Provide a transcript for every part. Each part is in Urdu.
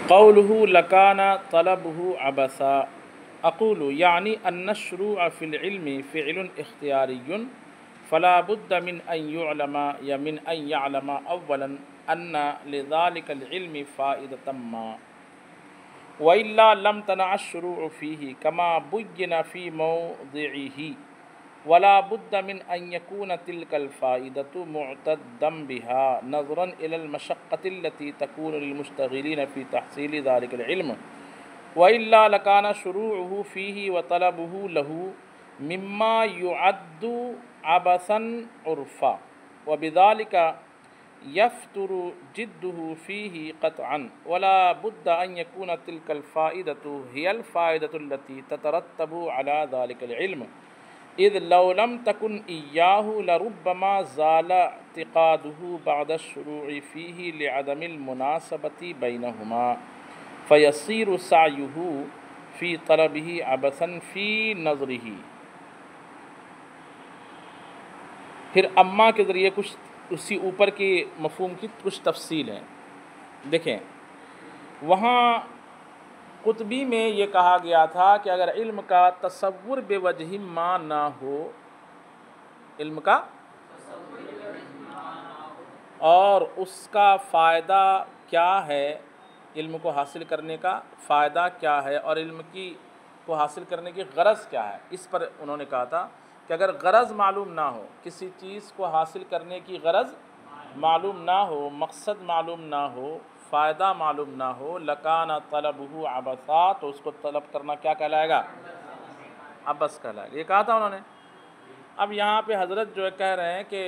قوله لکان طلبه عبثا اقول یعنی ان الشروع فی العلم فعل اختیاری فلا بد من ان يعلم یا من ان يعلم اولا ان لذلك العلم فائدة ما وإلا لم تنع الشروع فيه كما بين في موضعه ولا بد من أن يكون تلك الفائدة معتدا بها نظرا إلى المشقة التي تكون للمشتغلين في تحصيل ذلك العلم وإلا لكان شروعه فيه وطلبه له مما يعد عبثا عرفا وبذلك يفتر جده فيه قطعا ولا بد أن يكون تلك الفائدة هي الفائدة التي تترتب على ذلك العلم إذ لو لم تكن إياه لربما زال اعتقاده بعد الشروع فيه لعدم المناسبة بينهما فيصير سعيه في طلبه عبثا في نظره۔ پھر اما کے ذریعے کچھ اسی اوپر کے مفہوم کی کچھ تفصیل ہے۔ دیکھیں وہاں قطبی میں یہ کہا گیا تھا کہ اگر علم کا تصور بے وجہ ما نہ ہو، علم کا اور اس کا فائدہ کیا ہے، علم کو حاصل کرنے کا فائدہ کیا ہے اور علم کو حاصل کرنے کی غرض کیا ہے، اس پر انہوں نے کہا تھا کہ اگر غرض معلوم نہ ہو، کسی چیز کو حاصل کرنے کی غرض معلوم نہ ہو، مقصد معلوم نہ ہو، فائدہ معلوم نہ ہو، لکان طلبہ عبثا، تو اس کو طلب کرنا کیا کہلائے گا؟ عبث کہلائے گا۔ یہ کہا تھا انہوں نے۔ اب یہاں پہ حضرت جو ہے کہہ رہے ہیں کہ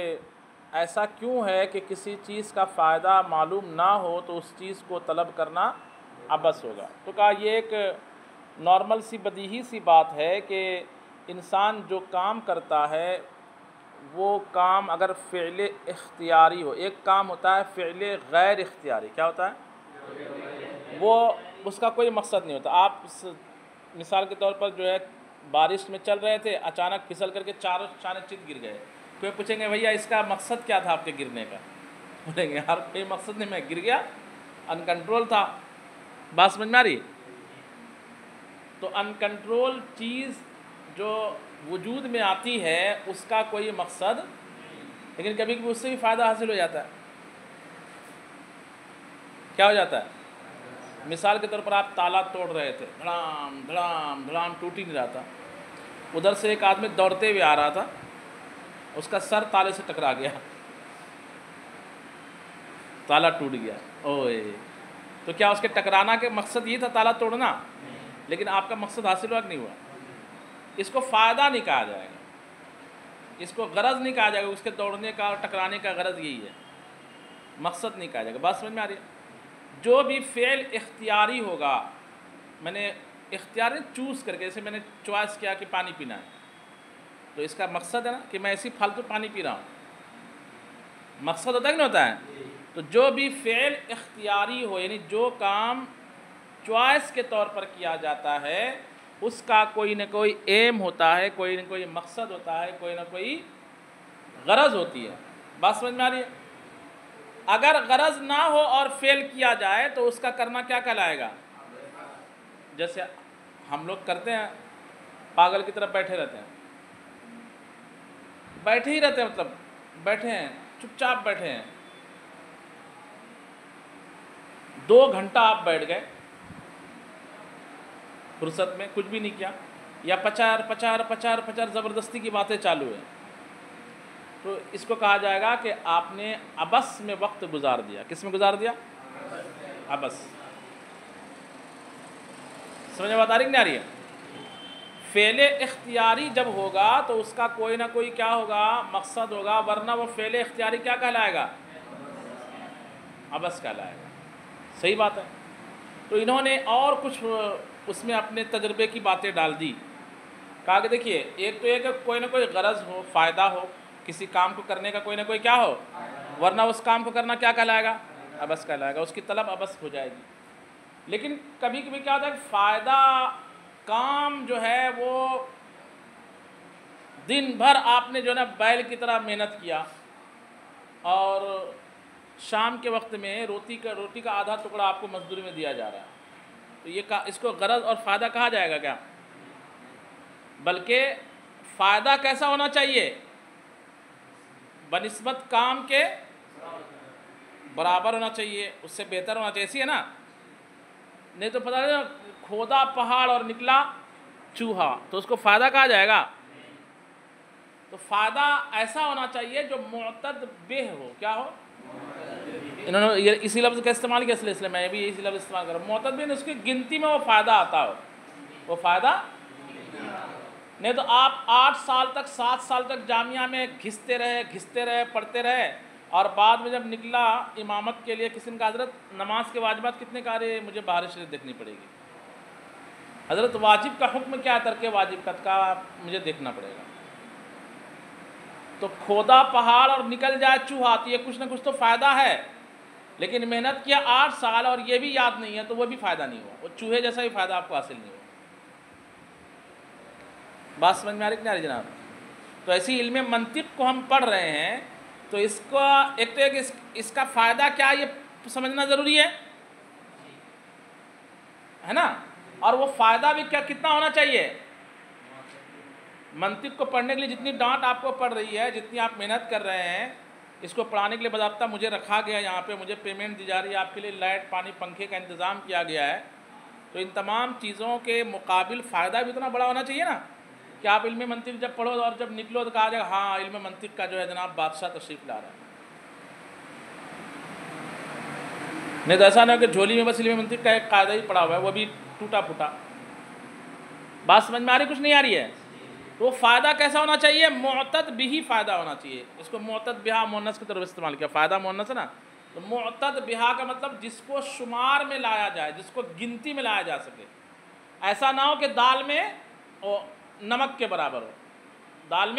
ایسا کیوں ہے کہ کسی چیز کا فائدہ معلوم نہ ہو تو اس چیز کو طلب کرنا عبث ہوگا؟ تو کہا یہ ایک نارمل سی بدیہی سی بات ہے کہ انسان جو کام کرتا ہے وہ کام اگر فعل اختیاری ہو، ایک کام ہوتا ہے فعل غیر اختیاری، کیا ہوتا ہے؟ وہ اس کا کوئی مقصد نہیں ہوتا۔ آپ مثال کے طور پر جو ہے بارش میں چل رہے تھے، اچانک پھسل کر کے چاروں چانے چت گر گئے، کوئی پوچھیں گے بھیا اس کا مقصد کیا تھا آپ کے گرنے کا؟ بولیں گے یار کوئی مقصد نہیں، میں گر گیا، ان کنٹرول تھا۔ بات سمجھ میں آ رہی؟ تو ان کنٹرول چیز جو وجود میں آتی ہے اس کا کوئی مقصد، لیکن کبھی کبھی اس سے بھی فائدہ حاصل ہو جاتا ہے۔ کیا ہو جاتا ہے؟ مثال کے طور پر آپ تالا توڑ رہے تھے، دھڑام دھڑام دھڑام، ٹوٹ ہی نہیں رہا تھا، ادھر سے ایک آدمی دوڑتے ہوئے آ رہا تھا، اس کا سر تالے سے ٹکرا گیا، تالا ٹوٹ گیا۔ اوئے، تو کیا اس کے ٹکرانا کے مقصد یہ تھا تالا توڑنا؟ لیکن آپ کا مقصد حاصل ہوا کہ نہیں ہوا؟ اس کو فائدہ نہیں کہا جائے گا، اس کو غرض نہیں کہا جائے گا، اس کے دوڑنے کا اور ٹکرانے کا غرض یہی ہے، مقصد نہیں کہا جائے گا۔ بات سمجھ میں آ رہی ہے؟ جو بھی فعل اختیاری ہوگا، میں نے اختیار چوز کر کے، جیسے میں نے چوائس کیا کہ پانی پینا ہے، تو اس کا مقصد ہے نا کہ میں ایسی فالتو پانی پی رہا ہوں، مقصد ہوتا ہے کہ نہیں ہوتا ہے؟ تو جو بھی فعل اختیاری ہو، یعنی جو کام چوائس کے طور پر کیا جاتا ہے، اس کا کوئی نہ کوئی ایم ہوتا ہے، کوئی نہ کوئی مقصد ہوتا ہے، کوئی نہ کوئی غرض ہوتی ہے۔ بات سمجھ میں آ رہی ہے؟ اگر غرض نہ ہو اور فعل کیا جائے تو اس کا کرنا کیا کہلائے گا؟ جیسے ہم لوگ کرتے ہیں، پاگل کی طرف بیٹھے رہتے ہیں، بیٹھے ہی رہتے ہیں، مطلب بیٹھے ہیں، چپ چاپ بیٹھے ہیں، 2 گھنٹہ آپ بیٹھ گئے فرصت میں، کچھ بھی نہیں کیا، یا پچار زبردستی کی باتیں چالو ہیں، تو اس کو کہا جائے گا کہ آپ نے عبث میں وقت گزار دیا۔ کس میں گزار دیا؟ عبث۔ سمجھ میں بات آ رہی کہ نہیں آ رہی ہے؟ فعل اختیاری جب ہوگا تو اس کا کوئی نہ کوئی کیا ہوگا؟ مقصد ہوگا، ورنہ وہ فعل اختیاری کیا کہلائے گا؟ عبث کہلائے گا۔ صحیح بات ہے۔ تو انہوں نے اور کچھ اس میں اپنے تجربے کی باتیں ڈال دی، کہا کہ دیکھیے ایک تو یہ کہ کوئی نہ کوئی غرض ہو، فائدہ ہو، کسی کام کو کرنے کا کوئی نہ کوئی کیا ہو، ورنہ اس کام کو کرنا کیا کہلائے گا؟ عبث کہلائے گا، اس کی طلب عبث ہو جائے گی۔ لیکن کبھی کبھی کیا ہوتا ہے کہ فائدہ کام جو ہے وہ دن بھر آپ نے جو ہے نا بیل کی طرح محنت کیا اور شام کے وقت میں روٹی کا آدھا ٹکڑا آپ کو مزدوری میں دیا جا رہا ہے، تو اس کو غرض اور فائدہ کہا جائے گا کیا؟ بلکہ فائدہ کیسا ہونا چاہیے؟ بنسبت کام کے برابر ہونا چاہیے، اس سے بہتر ہونا چاہیے، ایسی ہے نا؟ نہیں تو پتہ نہیں کھودا پہاڑ اور نکلا چوہا، تو اس کو فائدہ کہا جائے گا؟ تو فائدہ ایسا ہونا چاہیے جو معتد بہ ہو، کیا ہو؟ انہوں نے اسی لفظ کا استعمال کیا، اس لیے میں بھی اسی لفظ استعمال کر رہا ہوں، معتد بہ، اس کی گنتی میں وہ فائدہ آتا ہو، وہ فائدہ نہیں تو آپ 8 سال تک 7 سال تک جامعہ میں گھستے رہے پڑھتے رہے، اور بعد میں جب نکلا امامت کے لیے کسی نے کہا حضرت نماز کے واجبات کتنے کہہ رہے، مجھے بہار شریف دیکھنی پڑے گی، حضرت واجب کا حکم کیا ہے، ترک واجب کا مجھے دیکھنا پڑے گا۔ تو کھودا پہاڑ اور نکل جائے چوہا، تو یہ کچھ نہ کچھ تو فائدہ ہے، لیکن محنت کیا 8 سال اور یہ بھی یاد نہیں ہے تو وہ بھی فائدہ نہیں ہوا، وہ چوہے جیسا بھی فائدہ آپ کو حاصل نہیں ہوا۔ بات سمجھ میں آ رہی کہ نہیں آ رہی جناب؟ تو ایسی علم منطق کو ہم پڑھ رہے ہیں، تو اس کا ایک تو اس کا فائدہ کیا یہ سمجھنا ضروری ہے نا؟ اور وہ فائدہ بھی کتنا ہونا چاہیے؟ منطق کو پڑھنے کے لیے جتنی ڈانٹ آپ کو پڑ رہی ہے، جتنی آپ محنت کر رہے ہیں، اس کو پڑھانے کے لیے باضابطہ مجھے رکھا گیا یہاں پہ، مجھے پیمنٹ دی جا رہی ہے، آپ کے لیے لائٹ پانی پنکھے کا انتظام کیا گیا ہے، تو ان تمام چیزوں کے مقابل فائدہ بھی اتنا بڑا ہونا چاہیے نا کہ آپ علم منطق جب پڑھو اور جب نکلو تو کہا جائے ہاں علم منطق کا جو ہے جناب بادشاہ تشریف لا رہا ہے۔ نہیں تو ایسا نہ ہو کہ جھولی میں بس علم منطق کا ایک قاعدہ ہی پڑا ہوا ہے، وہ بھی ٹوٹا پھوٹا۔ بات سمجھ میں آ رہی کچھ نہیں آ رہی ہے؟ تو وہ فائدہ کیسا ہونا چاہیے؟ معتد بہ فائدہ ہونا چاہیے۔ اس کو معتد بہ مؤنث کی طرف استعمال کیا، فائدہ مؤنث ہے نا، تو معتد بہ کا مطلب جس کو شمار میں لایا جائے، جس کو گنتی میں لایا جا سکے۔ ایسا نہ ہو کہ دال میں نمک کے برابر ہو، دال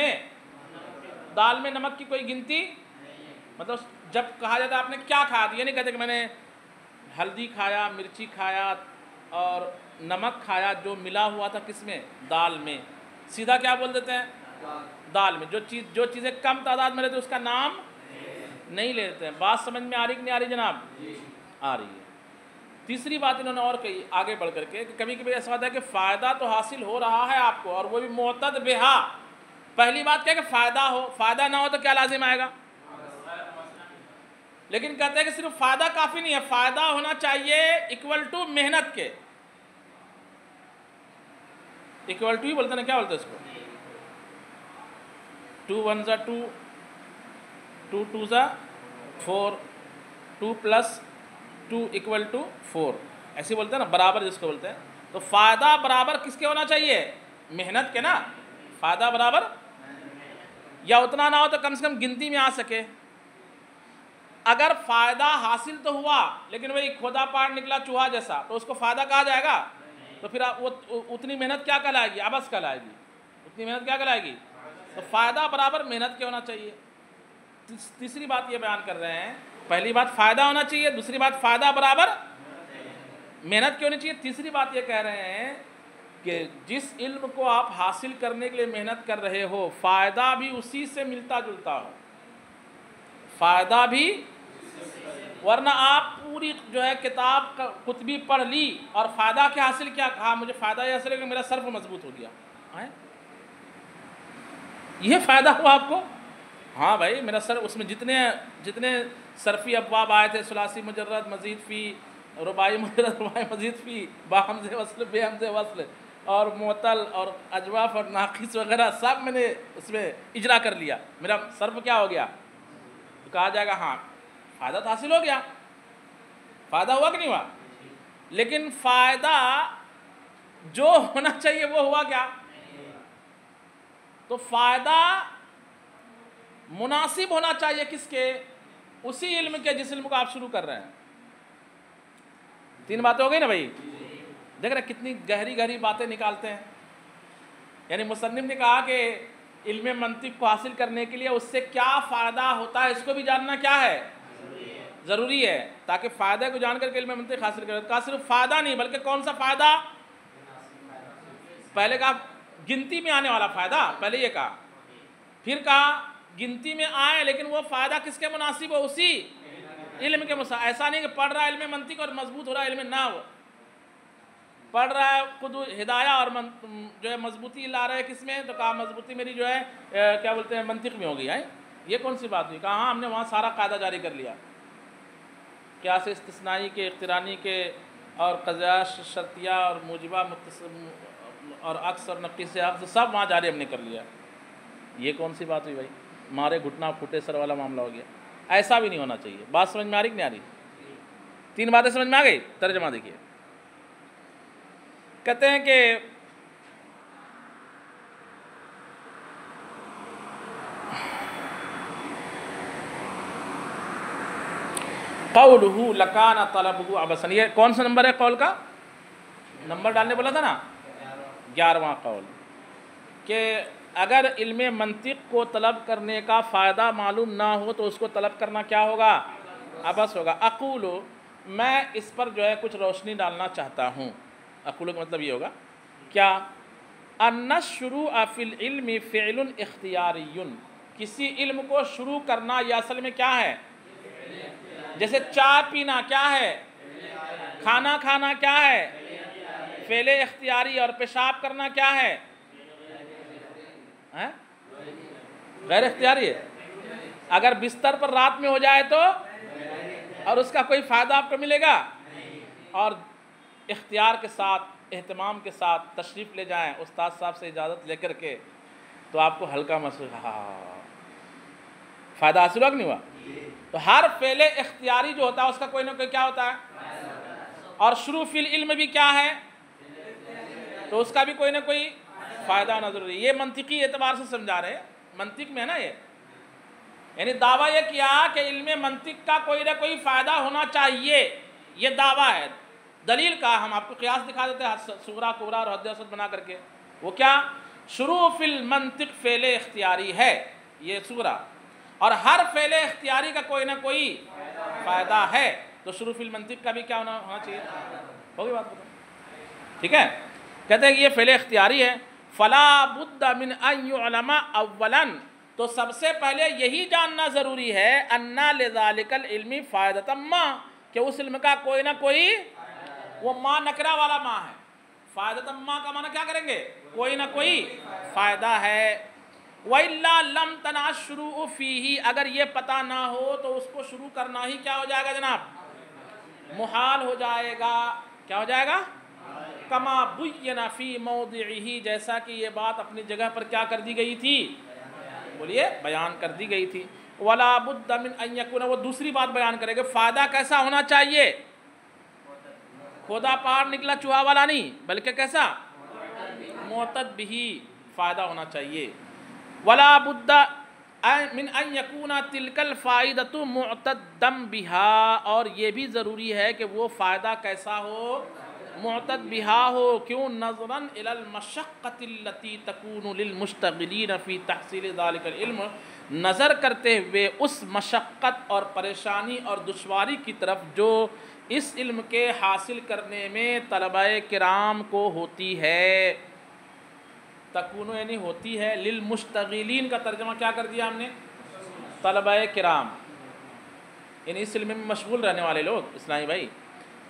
میں نمک کی کوئی گنتی، مطلب جب کہا جاتا ہے آپ نے کیا کھایا، یہ نہیں کہتے کہ میں نے ہلدی کھایا، مرچی کھایا اور نمک کھایا، جو ملا ہوا تھا کس میں؟ دال میں، سیدھا کیا بول دیتے ہیں؟ دال میں۔ جو چیزیں کم تعداد میں رہتے ہیں اس کا نام نہیں لے لیتے ہیں۔ بات سمجھ میں آ رہی کہ نہیں آ رہی جناب؟ آ رہی ہے۔ تیسری بات انہوں نے اور کہی آگے بڑھ کر کے کہ کبھی کبھی ایسا ہوتا ہے کہ فائدہ تو حاصل ہو رہا ہے آپ کو اور وہ بھی معتد بہ۔ پہلی بات کیا کہ فائدہ ہو، فائدہ نہ ہو تو کیا لازم آئے گا؟ لیکن کہتے ہیں کہ صرف فائدہ کافی نہیں ہے، فائدہ ہونا چاہیے ایکول ٹو محنت کے، ایکول ٹو ہی بولتے ہیں، کیا بولتے ہیں اس کو؟ 2 1 2 2 2 4 2 + 2 = 4، ایسے بولتے ہیں نا، برابر جس کو بولتے ہیں۔ تو فائدہ برابر کس کے ہونا چاہیے؟ محنت کے نا، فائدہ برابر، یا اتنا نہ ہو تو کم سے کم گنتی میں آ سکے۔ اگر فائدہ حاصل تو ہوا لیکن وہی کھودا پہاڑ نکلا چوہا جیسا، تو اس کو فائدہ کہا جائے گا؟ تو پھر وہ اتنی محنت کیا کہلائے گی؟ عبث کہلائے گی۔ اتنی محنت کیا کہلائے گی؟ تو فائدہ برابر محنت کے ہونا چاہیے۔ تیسری بات یہ بیان کر رہے ہیں، پہلی بات فائدہ ہونا چاہیے، دوسری بات فائدہ برابر محنت کی ہونی چاہیے، تیسری بات یہ کہہ رہے ہیں کہ جس علم کو آپ حاصل کرنے کے لیے محنت کر رہے ہو، فائدہ بھی اسی سے ملتا جلتا ہو، فائدہ بھی، ورنہ آپ پوری جو ہے کتاب کتبی پڑھ لی اور فائدہ کیا حاصل کیا، کہا مجھے فائدہ یہ حاصل ہے کہ میرا صرف مضبوط ہو گیا، یہ فائدہ ہوا آپ کو؟ ہاں بھائی میرا اس میں جتنے صرفی ابواب آئے تھے، ثلاثی مجرد، مزید فی، رباعی مجرد، رباعی مزید فی، باہمزہ وصل، بے ہمزہ وصل، اور معطل اور اجواف اور ناقص وغیرہ سب میں نے اس میں اجرا کر لیا، میرا صرف کیا ہو گیا؟ تو کہا جائے گا ہاں فائدہ تو حاصل ہو گیا، فائدہ ہوا کہ نہیں ہوا؟ لیکن فائدہ جو ہونا چاہیے وہ ہوا کیا؟ تو فائدہ مناسب ہونا چاہیے کس کے؟ اسی علم کے جس علم کو آپ شروع کر رہے ہیں۔ 3 باتیں ہو گئی نا بھائی؟ دیکھ رہے کتنی گہری گہری باتیں نکالتے ہیں۔ یعنی مصنف نے کہا کہ علم منطق کو حاصل کرنے کے لیے اس سے کیا فائدہ ہوتا ہے اس کو بھی جاننا کیا ہے؟ ضروری ہے، تاکہ فائدہ کو جان کر کے علم منطق حاصل کرے۔ کہا صرف فائدہ نہیں بلکہ کون سا فائدہ؟ پہلے کہا گنتی میں آنے والا فائدہ، پہلے یہ کہا، پھر کہا گنتی میں آئے لیکن وہ فائدہ کس کے مناسب ہو؟ اسی علم کے ایسا نہیں کہ پڑھ رہا ہے علم منطق اور مضبوط ہو رہا ہے علم نحو، پڑھ رہا ہے خود ہدایہ اور جو ہے مضبوطی لا رہا ہے کس میں، تو کہا مضبوطی میری جو ہے کیا بولتے ہیں منطق میں ہوگی. یہ کون سی بات ہوئی؟ کہا ہاں ہم نے وہاں سارا قاعدہ جاری کر لیا، قیاس استثنائی کے، اقترانی کے، اور قضیہ شرطیہ اور موجبہ اور عکس اور نقیص عکس سب وہاں جاری ہم نے کر لیا. یہ کون سی بات ہوئی بھائی؟ مارے گھٹنا پھوٹے سر والا معاملہ ہو گیا. ایسا بھی نہیں ہونا چاہیے. بات سمجھ میں آ رہی کہ نہیں آ رہی؟ 3 باتیں سمجھ میں آ گئی؟ ترجمہ دیکھیے. کہتے ہیں کہ قولہ لکان طلبہ عبثا، یہ کون سا نمبر ہے قول کا؟ نمبر ڈالنے بولا تھا نا، 11واں قول، کہ اگر علم منطق کو طلب کرنے کا فائدہ معلوم نہ ہو تو اس کو طلب کرنا کیا ہوگا؟ عبث ہوگا. اقول، میں اس پر جو ہے کچھ روشنی ڈالنا چاہتا ہوں. اقول کا مطلب یہ ہوگا کیا؟ ان الشروع فی العلم فعل اختیاری، کسی علم کو شروع کرنا یہ اصل میں کیا ہے؟ جیسے چائے پینا کیا ہے؟ کھانا کھانا کیا ہے؟ فعل اختیاری. اور پیشاب کرنا کیا ہے؟ غیر اختیاری ہے. اگر بستر پر رات میں ہو جائے تو، اور اس کا کوئی فائدہ آپ کو ملے گا، اور اختیار کے ساتھ اہتمام کے ساتھ تشریف لے جائیں استاد صاحب سے اجازت لے کر کے، تو آپ کو ہلکا محسوس، فائدہ حاصل ہوا کہ نہیں ہوا؟ تو ہر فعل اختیاری جو ہوتا ہے اس کا کوئی نہ کوئی کیا ہوتا ہے؟ اور شروع فی العلم بھی کیا ہے؟ تو اس کا بھی کوئی نہ کوئی فائدہ ہونا ضروری ہے. یہ منطقی اعتبار سے سمجھا رہے ہیں، منطق میں ہے نا یہ، یعنی دعویٰ یہ کیا کہ علم منطق کا کوئی نہ کوئی فائدہ ہونا چاہیے، یہ دعویٰ ہے. دلیل کا ہم آپ کو قیاس دکھا دیتے ہیں صغریٰ کبریٰ اور حد اوسط بنا کر کے. وہ کیا؟ شروع فی المنطق فعل اختیاری ہے یہ صغریٰ، اور ہر فعل اختیاری کا کوئی نہ کوئی فائدہ ہے، تو شروع فی المنطق کا بھی کیا ہونا چاہیے؟ ہوگی بات بتا. ٹھیک ہے. کہتے ہیں کہ یہ فعل اختیاری ہے. فلا بد من ان یعلم اولا، تو سب سے پہلے یہی جاننا ضروری ہے ان لذالک العلم فائدۃ ما، کہ اس علم کا کوئی نہ کوئی، وہ ما نکرہ والا ما ہے. فائدۃ ما کا معنی کیا کریں گے؟ کوئی نہ کوئی فائدہ ہے. وَإِلَّا لَمْ تَنَعَ الشُّرُوعُ فِيهِ، اگر یہ پتہ نہ ہو تو اس کو شروع کرنا ہی کیا ہو جائے گا جناب؟ محال ہو جائے گا. کیا ہو جائے گا؟ کما بین فی موضعہ، جیسا کہ یہ بات اپنی جگہ پر کیا کر دی گئی تھی؟ بولیے، بیان کر دی گئی تھی. وَلَا بُدَّ مِنْ أَنْ يَكُونَ، وہ دوسری بات بیان کرے گا فائدہ کیسا ہونا چاہیے؟ کھودا پہاڑ نکلا چوہا والا نہیں، بلکہ کیسا؟ معتد بہی، فائدہ ہونا چاہیے. وَلَا بُدَّ مِنْ أَنْ يَكُونَ تِلْكَ الْفَائِدَةُ مُعْتَدًّا بِهَا، اور یہ بھی ضروری ہے کہ وہ فائدہ کیسا ہو؟ معتد بہا ہو. کیوں؟ نظراً الی المشقۃ التي تكون للمشتغلین فی تحصیل ذلک العلم، نظر کرتے ہوئے اس مشقت اور پریشانی اور دشواری کی طرف جو اس علم کے حاصل کرنے میں طلبہ کرام کو ہوتی ہے. تکون یعنی ہوتی ہے، للمشتغلین کا ترجمہ کیا کر دیا ہم نے؟ طلبہ کرام، یعنی اس علم میں مشغول رہنے والے لوگ. اسلامی بھائی،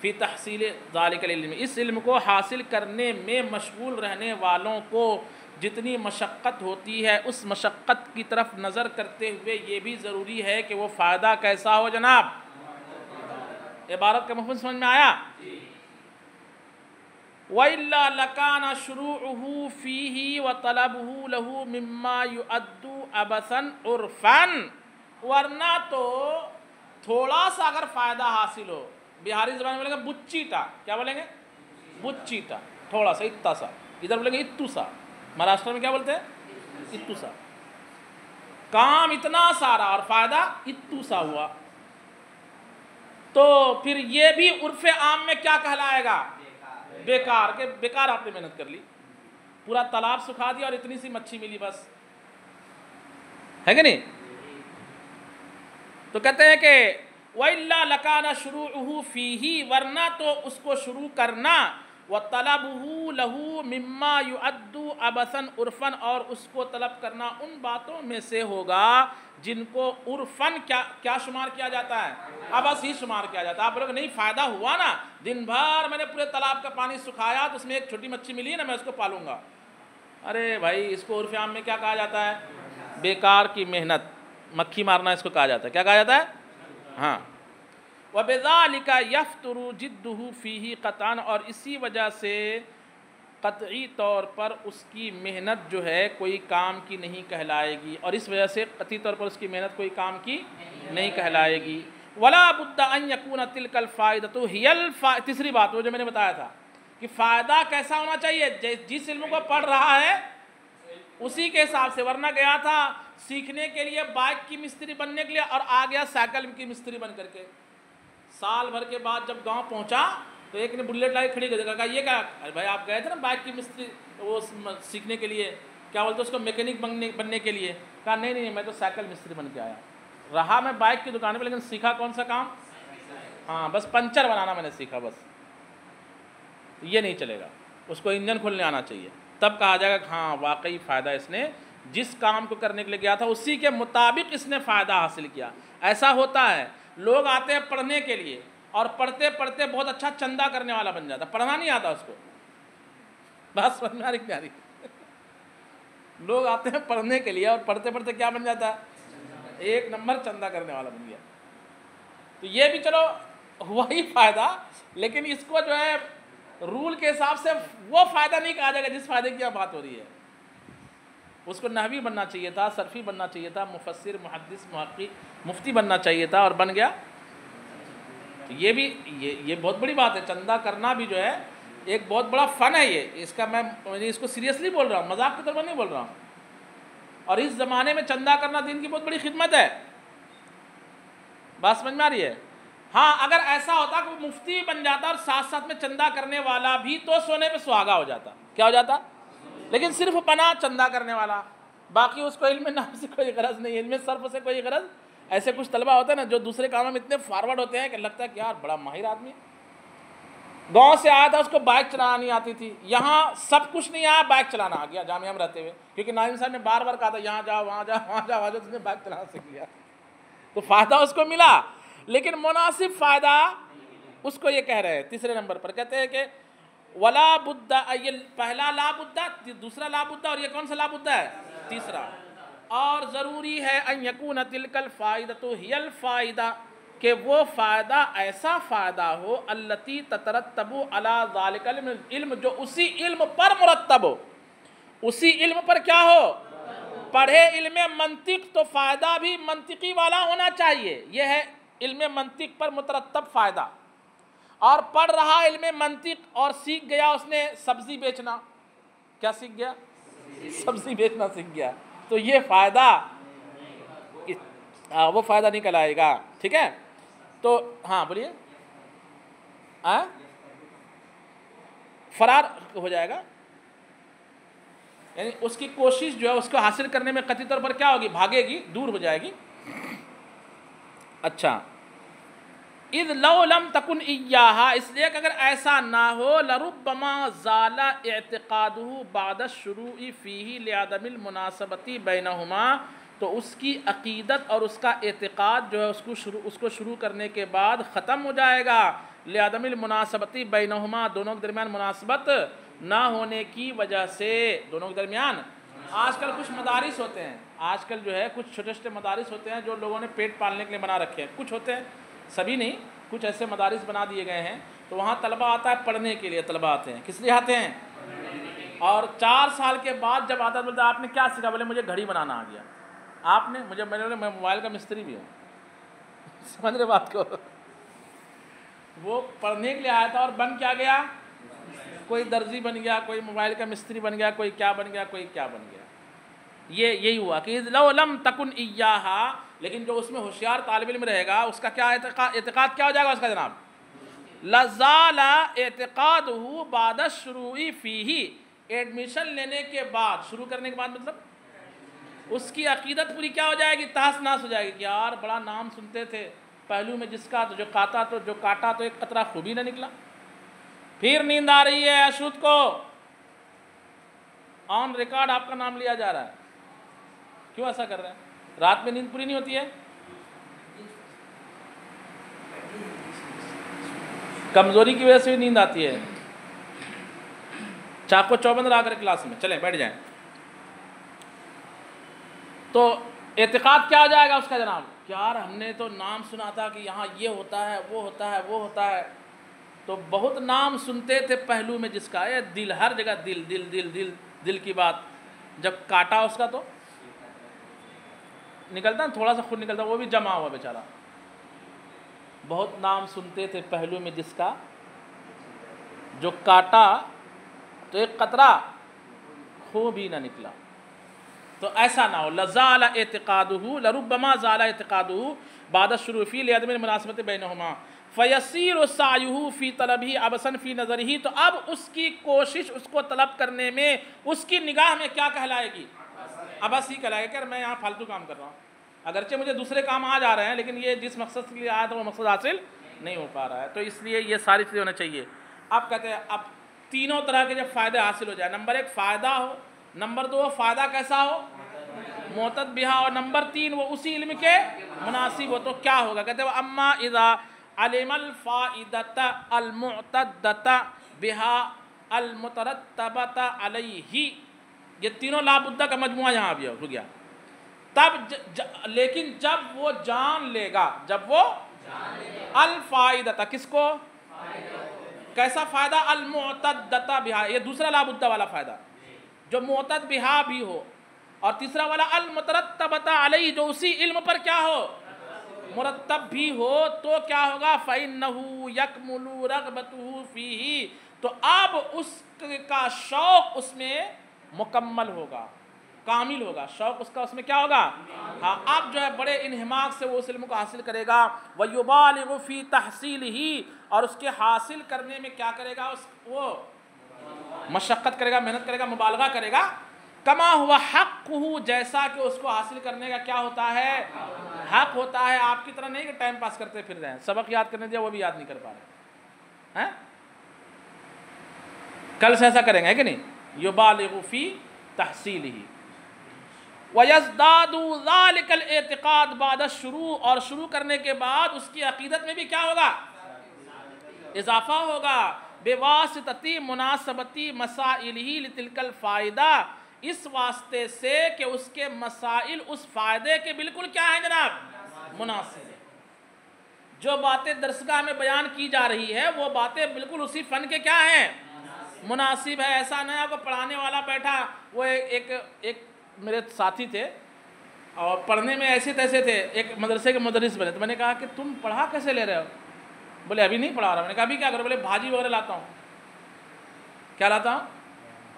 فی تحصیل ذالک العلم، اس علم کو حاصل کرنے میں مشغول رہنے والوں کو جتنی مشقت ہوتی ہے اس مشقت کی طرف نظر کرتے ہوئے یہ بھی ضروری ہے کہ وہ فائدہ کیسا ہو جناب؟ عبارت کا مفہوم سمجھ میں آیا؟ وَإِلَّا لَكَانَ شُرُوعُهُ فِيهِ وَطَلَبُهُ لَهُ مِمَّا يُؤَدُّ عَبَثًا عُرْفًا، ورنہ تو تھوڑا سا اگر فائدہ حاصل ہو، بہاری زبان میں بولیں گے بچیٹا، کیا بولیں گے؟ بچیٹا، تھوڑا سا، اتنا سا. ادھر بولیں گے اتو سا. مہاراشٹر میں کیا بولتے ہیں؟ اتو سا. کام اتنا سارا اور فائدہ اتو سا ہوا، تو پھر یہ بھی عرف عام میں کیا کہلائے گا؟ بیکار. کہ بیکار آپ نے محنت کر لی، پورا تالاب سکھا دیا اور اتنی سی مچھی ملی بس، ہے کہ نہیں؟ تو کہتے ہیں کہ وَإِلَّا لَكَانَ شُرُوعُهُ فِيهِ، ورنہ تو اس کو شروع کرنا، وَطَلَبُهُ لَهُ مِمَّا يُعَدُّ عَبَثًا عُرفًا، اور اس کو طلب کرنا ان باتوں میں سے ہوگا جن کو عرفاً کیا شمار کیا جاتا ہے؟ عبث ہی شمار کیا جاتا ہے۔ آپ بولے نہیں فائدہ ہوا نا، دن بھر میں نے پورے تالاب کا پانی سکھایا تو اس میں ایک چھوٹی مچھی ملی نا، میں اس کو پالوں گا۔ ارے بھائی اس کو عرف عام میں کیا کہا جاتا ہے؟ بیکار کی محنت، مکھی مارنا اس کو کہا جاتا ہے۔ کیا کہا جاتا ہے؟ ہاں۔ وَبِذَلِكَ يَفْتُرُ جِدُّهُ فِيهِ قَطْعًا، اور اسی وجہ سے قطعی طور پر اس کی محنت جو ہے کوئی کام کی نہیں کہلائے گی، اور اس وجہ سے قطعی طور پر اس کی محنت کوئی کام کی نہیں کہلائے گی۔ وَلَا بُدَّ أَن يَكُونَ تِلْكَ الْفَائِدَةُ هِيَ تیسری بات وہ جو میں نے بتایا تھا کہ فائدہ کیسا ہونا چاہیے، جس علم کو پڑھ رہا ہے اسی کے حساب سے، ورنہ گیا تھا سیکھنے کے لیے بائک کی مستری بننے کے لیے اور آ گیا سائیکل کی مستری بن کر کے۔ سال بھر کے بعد جب گاؤں پہنچا تو ایک نے بلیٹ لائی کھڑی کر دیا، کہا یہ کیا؟ ارے بھائی آپ گئے تھے نا بائک کی مستری وہ سیکھنے کے لیے، کیا بولتے اس کو میکینک بننے کے لیے؟ کہا نہیں نہیں میں تو سائیکل مستری بن کے آیا، رہا میں بائک کی دکان پہ لیکن سیکھا کون سا کام؟ ہاں بس پنچر بنانا میں نے سیکھا بس، یہ نہیں چلے گا، اس کو انجن کھولنے آنا چاہیے، تب کہا جائے گا ہاں واقعی فائدہ اس نے جس کام کو کرنے کے لیے گیا تھا اسی کے مطابق اس نے فائدہ حاصل کیا۔ ایسا ہوتا ہے لوگ آتے ہیں پڑھنے کے لیے اور پڑھتے پڑھتے بہت اچھا چندہ کرنے والا بن جاتا، پڑھنا نہیں آتا اس کو، بس سمجھ میں آ رہی؟ لوگ آتے ہیں پڑھنے کے لیے اور پڑھتے پڑھتے کیا بن جاتا ہے؟ ایک نمبر چندہ کرنے والا بن گیا۔ تو یہ بھی چلو ہوا ہی فائدہ، لیکن اس کو جو ہے رول کے حساب سے وہ فائدہ نہیں کہا جائے گا جس فائدے کی بات ہو رہی ہے۔ اس کو نحوی بننا چاہیے تھا، صرفی بننا چاہیے تھا، مفسر، محدث، محقق، مفتی بننا چاہیے تھا، اور بن گیا۔ تو یہ بھی یہ بہت بڑی بات ہے، چندہ کرنا بھی جو ہے ایک بہت بڑا فن ہے۔ یہ اس کا میں اس کو سیریسلی بول رہا ہوں، مذاق کی طرف نہیں بول رہا ہوں، اور اس زمانے میں چندہ کرنا دین کی بہت بڑی خدمت ہے۔ بات سمجھ میں آ رہی ہے؟ ہاں اگر ایسا ہوتا کہ وہ مفتی بن جاتا اور ساتھ ساتھ میں چندہ کرنے والا بھی تو سونے پہ سہاگا ہو جاتا۔ کیا ہو جاتا؟ لیکن صرف بنا چندہ کرنے والا، باقی اس کو علم نحو سے کوئی غرض نہیں، علم صرف سے کوئی غرض۔ ایسے کچھ طلبہ ہوتے ہیں نا جو دوسرے کاموں میں اتنے فارورڈ ہوتے ہیں کہ لگتا ہے کہ یار بڑا ماہر آدمی ہے۔ گاؤں سے آیا تھا، اس کو بائک چلانا نہیں آتی تھی، یہاں سب کچھ نہیں آیا، بائک چلانا آ گیا جامعہ میں رہتے ہوئے، کیونکہ نائم صاحب نے بار بار کہا تھا یہاں جاؤ وہاں جاؤ وہاں جاؤ، اس نے بائک چلانا سیکھ لیا، تو فائدہ اس کو ملا، لیکن مناسب فائدہ اس کو یہ کہہ رہے ہیں۔ تیسرے نمبر پر کہتے ہیں کہ ولا بد، یہ پہلا لا بد، دوسرا لا بد، اور یہ کون سا لا بد ہے؟ تیسرا۔ اور ضروری ہے ان یکون تلک الفائدۃ ہی الفائدہ، کہ وہ فائدہ ایسا فائدہ ہو التی تترتب علی ذلک العلم، جو اسی علم پر مرتب ہو، اسی علم پر کیا ہو؟ پڑھے علم منطق تو فائدہ بھی منطقی والا ہونا چاہیے، یہ ہے علم منطق پر مترتب فائدہ۔ اور پڑھ رہا علم منطق اور سیکھ گیا اس نے سبزی بیچنا، کیا سیکھ گیا؟ سبزی بیچنا سیکھ گیا، تو یہ فائدہ وہ فائدہ نہیں کہلائے گا، ٹھیک ہے؟ تو ہاں بولیے، فرار ہو جائے گا، یعنی اس کی کوشش جو ہے اس کو حاصل کرنے میں قطعی طور پر کیا ہوگی؟ بھاگے گی، دور ہو جائے گی۔ اچھا، اذ لو لم تکن ایہا، اس لیے کہ اگر ایسا نہ ہو لربما زال اعتقادہ بعد الشروع فیہ لعدم المناسبۃ بینہما، تو اس کی عقیدت اور اس کا اعتقاد جو ہے اس کو شروع کرنے کے بعد ختم ہو جائے گا، لعدم المناسبۃ بینہما، دونوں کے درمیان مناسبت نہ ہونے کی وجہ سے، دونوں کے درمیان۔ آج کل کچھ مدارس ہوتے ہیں، آج کل جو ہے کچھ چھوٹے چھوٹے مدارس ہوتے ہیں جو لوگوں نے پیٹ پالنے کے لیے بنا رکھے ہیں، کچھ ہوتے ہیں، سبھی نہیں، کچھ ایسے مدارس بنا دیے گئے ہیں، تو وہاں طلبہ آتا ہے پڑھنے کے لیے، طلبہ آتے ہیں کس لیے آتے ہیں؟ اور 4 سال کے بعد جب آتا ہے بولتا آپ نے کیا سیکھا؟ بولے مجھے گھڑی بنانا آ گیا۔ آپ نے میں موبائل کا مستری بھی ہوں، سمجھ رہے بات کو؟ وہ پڑھنے کے لیے آیا تھا اور بن کیا گیا؟ کوئی درزی بن گیا، کوئی موبائل کا مستری بن گیا، کوئی کیا بن گیا، کوئی کیا بن گیا۔ یہی ہوا کہ لو لم تکن ایہا، لیکن جو اس میں ہوشیار طالب علم رہے گا اس کا کیا اعتقاد کیا ہو جائے گا اس کا جناب؟ لزال اعتقادہ بعد الشروع فیہ، ایڈمیشن لینے کے بعد، شروع کرنے کے بعد مطلب اس کی عقیدت پوری کیا ہو جائے گی؟ تہس نہس ہو جائے گی کہ یار بڑا نام سنتے تھے، پہلو میں جس کا جو کاٹا تو ایک قطرہ خوبی نہ نکلا، پھر نیند آ رہی ہے اشود کو، آن ریکارڈ آپ کا نام لیا جا رہا ہے، کیوں ایسا کر رہے ہیں؟ رات میں نیند پوری نہیں ہوتی ہے، کمزوری کی وجہ سے بھی نیند آتی ہے۔ چاقو چوبند لا کر کلاس میں چلیں بیٹھ جائیں۔ تو اعتقاد کیا ہو جائے گا اس کا جناب؟ یار ہم نے تو نام سنا تھا کہ یہاں یہ ہوتا ہے، وہ ہوتا ہے، وہ ہوتا ہے، تو بہت نام سنتے تھے پہلو میں جس کا، یہ دل، ہر جگہ دل دل دل دل دل کی بات، جب کاٹا اس کا تو نکلتا نا، تھوڑا سا خود نکلتا، وہ بھی جمع ہوا بیچارہ۔ بہت نام سنتے تھے پہلو میں جس کا، جو کاٹا تو ایک قطرہ خون بھی نہ نکلا۔ تو ایسا نہ ہو، لزال اعتقادہ لربما زال اعتقادہ بعد الشروع فی لعدم المناسبت بینہما فیسیر سعیہ فی طلبہ عبثا فی نظرہ، تو اب اس کی کوشش اس کو طلب کرنے میں اس کی نگاہ میں کیا کہلائے گی؟ عبث ہی کہلائے گا کہ میں یہاں فالتو کام کر رہا ہوں، اگرچہ مجھے دوسرے کام آ جا رہے ہیں لیکن یہ جس مقصد کے لیے آیا تھا وہ مقصد حاصل نہیں ہو پا رہا ہے۔ تو اس لیے یہ ساری چیزیں ہونا چاہیے۔ اب کہتے ہیں اب تینوں طرح کے جب فائدے حاصل ہو جائے، نمبر 1 فائدہ ہو، نمبر 2 فائدہ کیسا ہو؟ معتد بہا، اور نمبر 3 وہ اسی علم کے مناسب ہو، تو کیا ہوگا؟ کہتے ہیں اما اذا علم الفائدۃ المعتدۃ بہا المترتبۃ علیہ، یہ تینوں لابدہ کا مجموعہ یہاں بھی ہو گیا۔ تب لیکن جب وہ جان لے گا، جب وہ الفائدۃ، کس کو؟ کیسا فائدہ؟ المعتدۃ بہا، یہ دوسرا لابدہ والا فائدہ، جو معتد بہا بھی ہو، اور تیسرا والا المترتبۃ علیہ، جو اسی علم پر کیا ہو؟ مرتب بھی ہو، تو کیا ہوگا؟ فَإِنَّهُ يَكْمُلُ رَغْبَتُهُ فِيهِ، تو اب اس کا شوق اس میں مکمل ہوگا، کامل ہوگا، شوق اس کا اس میں کیا ہوگا؟ ہاں، اب جو ہے بڑے انہماک سے وہ اس علم کو حاصل کرے گا، وَيُبَالِغُ فِي تَحْصِيلِهِ، اور اس کے حاصل کرنے میں کیا کرے گا؟ وہ مشقت کرے گا، محنت کرے گا، مبالغہ کرے گا، کما ہوا حقہ، جیسا کہ اس کو حاصل کرنے کا کیا ہوتا ہے؟ حق ہوتا ہے۔ آپ کی طرح نہیں کہ ٹائم پاس کرتے پھر رہے ہیں، سبق یاد کرنے دیا وہ بھی یاد نہیں کر پا رہے ہیں، کل سے ایسا کریں گے ہے کہ نہیں؟ یبالغ فی تحصیلہ وَيَزْدَادُ ذَلِكَ الْاعْتِقَادُ بَعْدَ الشُّرُوع، اور شروع کرنے کے بعد اس کی عقیدت میں بھی کیا ہوگا؟ اضافہ ہوگا، بِوَاسِطَةِ مُنَاسَبَةِ مَسَائِلِهِ لِتِلْكَ الْفَائِدَةِ، اس واسطے سے کہ اس کے مسائل اس فائدے کے بالکل کیا ہیں جناب؟ مناسب ہے۔ جو باتیں درسگاہ میں بیان کی جا رہی ہے وہ باتیں بالکل اسی فن کے کیا ہیں؟ مناسب ہے۔ ایسا نہیں ہے کہ پڑھانے والا بیٹھا، وہ ایک میرے ساتھی تھے اور پڑھنے میں ایسے تیسے تھے، ایک مدرسے کے مدرس بنے، تو میں نے کہا کہ تم پڑھا کیسے لے رہے ہو؟ بولے ابھی نہیں پڑھا رہا۔ میں نے کہا ابھی کیا کرو؟ بولے بھاجی وغیرہ لاتا ہوں۔ کیا لاتا ہوں؟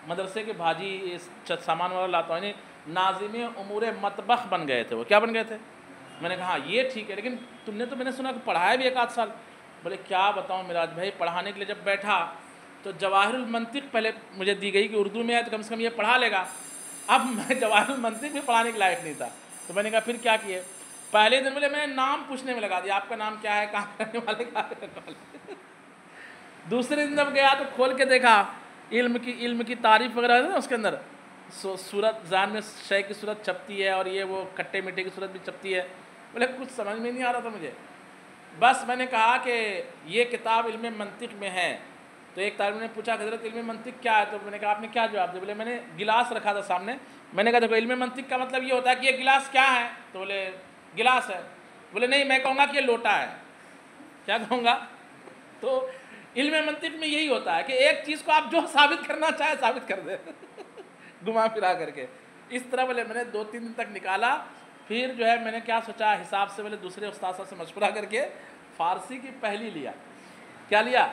مدرسے کے بھاجی سامان وغیرہ لاتا ہوں، یعنی ناظم امور مطبخ بن گئے تھے وہ۔ کیا بن گئے تھے؟ میں نے کہا ہاں یہ ٹھیک ہے، لیکن تم نے تو میں نے سنا کہ پڑھایا بھی 1 آدھ سال۔ بولے کیا بتاؤں میراج بھائی، پڑھانے کے لیے جب بیٹھا تو جواہر المنطق پہلے مجھے دی گئی کہ اردو میں ہے تو کم سے کم یہ پڑھا لے گا۔ اب میں جواہر المنطق بھی پڑھانے کے لائق نہیں تھا، تو میں نے کہا پھر کیا کیے؟ پہلے دن بولے میں نے نام پوچھنے میں لگا دیا، آپ کا نام کیا ہے، کہاں رہنے والے، کہاں رہنے والے۔ دوسرے دن جب گیا تو کھول کے دیکھا علم کی تعریف وغیرہ ہے نا اس کے اندر، صورت ذہن میں شے کی صورت چھپتی ہے اور یہ وہ کھٹے میٹھے کی صورت بھی چھپتی ہے۔ بولے کچھ سمجھ میں نہیں آ رہا تھا مجھے، بس میں نے کہا کہ یہ کتاب علم منطق میں ہے۔ تو ایک طالب نے پوچھا کہ حضرت علم منطق کیا ہے؟ تو میں نے کہا آپ نے کیا جواب دیا؟ بولے میں نے گلاس رکھا تھا سامنے، میں نے کہا دیکھو علم منطق کا مطلب یہ ہوتا ہے کہ یہ گلاس کیا ہے؟ تو بولے گلاس ہے۔ بولے نہیں، میں کہوں گا کہ یہ لوٹا ہے۔ کیا کہوں گا؟ تو علم منطق میں یہی ہوتا ہے کہ ایک چیز کو آپ جو ثابت کرنا چاہے ثابت کر دیں گھما پھرا کر کے۔ اس طرح بولے میں نے 2-3 دن تک نکالا، پھر جو ہے میں نے کیا سوچا، حساب سے بولے دوسرے استاذ سے مشورہ کر کے فارسی کی پہلی لیا۔ کیا لیا؟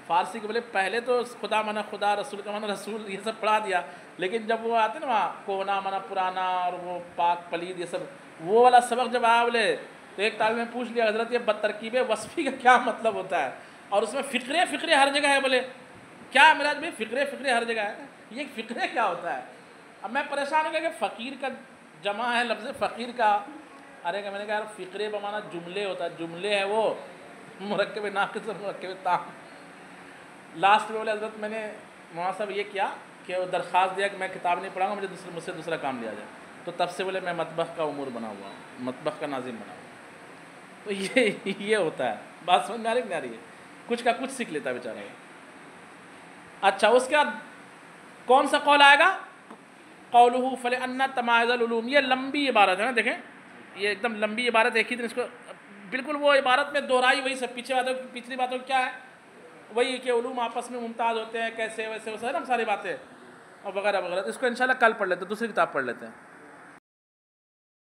فارسی کے۔ بولے پہلے تو خدا مانا خدا، رسول کا مانا رسول، یہ سب پڑھا دیا، لیکن جب وہ آتے نا وہاں کونا مانا پرانا اور وہ پاک پلید، یہ سب وہ والا سبق جب آیا بولے تو ایک طالب نے پوچھ لیا حضرت یہ بدترکیب وصفی کا کیا مطلب ہوتا ہے؟ اور اس میں فقرے ہر جگہ ہے۔ بولے کیا میراج بھائی فقرے ہر جگہ ہے؟ یہ فقرے کیا ہوتا ہے؟ اب میں پریشان ہو گیا کہ فقیر کا جمع ہے لفظ فقیر کا۔ ارے میں نے کہا یار فقرے بمانا جملے ہوتا ہے، جملے ہے وہ مرکب ناقص اور مرکب تام۔ لاسٹ میں بولے حضرت میں نے مولانا صاحب یہ کیا کہ وہ درخواست دیا کہ میں کتاب نہیں پڑھاؤں گا، مجھ سے دوسرا کام لیا جائے، تو تب سے بولے میں مطبخ کا امور بنا ہوا ہوں، مطبخ کا ناظم بنا ہوا ہوں۔ تو یہ ہوتا ہے، بات سمجھ میں آ رہی کہ نہیں آ رہی ہے؟ کچھ کا کچھ سیکھ لیتا ہے بیچارہ۔ اچھا اس کے بعد کون سا قول آئے گا؟ قولہ فلأن تمایز العلوم، یہ لمبی عبارت ہے نا، دیکھیں یہ ایک دم لمبی عبارت، ایک ہی دن اس کو بالکل وہ عبارت میں دہرائی وہی سب پچھلی باتوں کی کیا ہے، وہی کہ علوم آپس میں ممتاز ہوتے ہیں کیسے ویسے نا ساری باتیں اور وغیرہ وغیرہ۔ اس کو انشاءاللہ کل پڑھ لیتے ہیں، دوسری کتاب پڑھ لیتے ہیں۔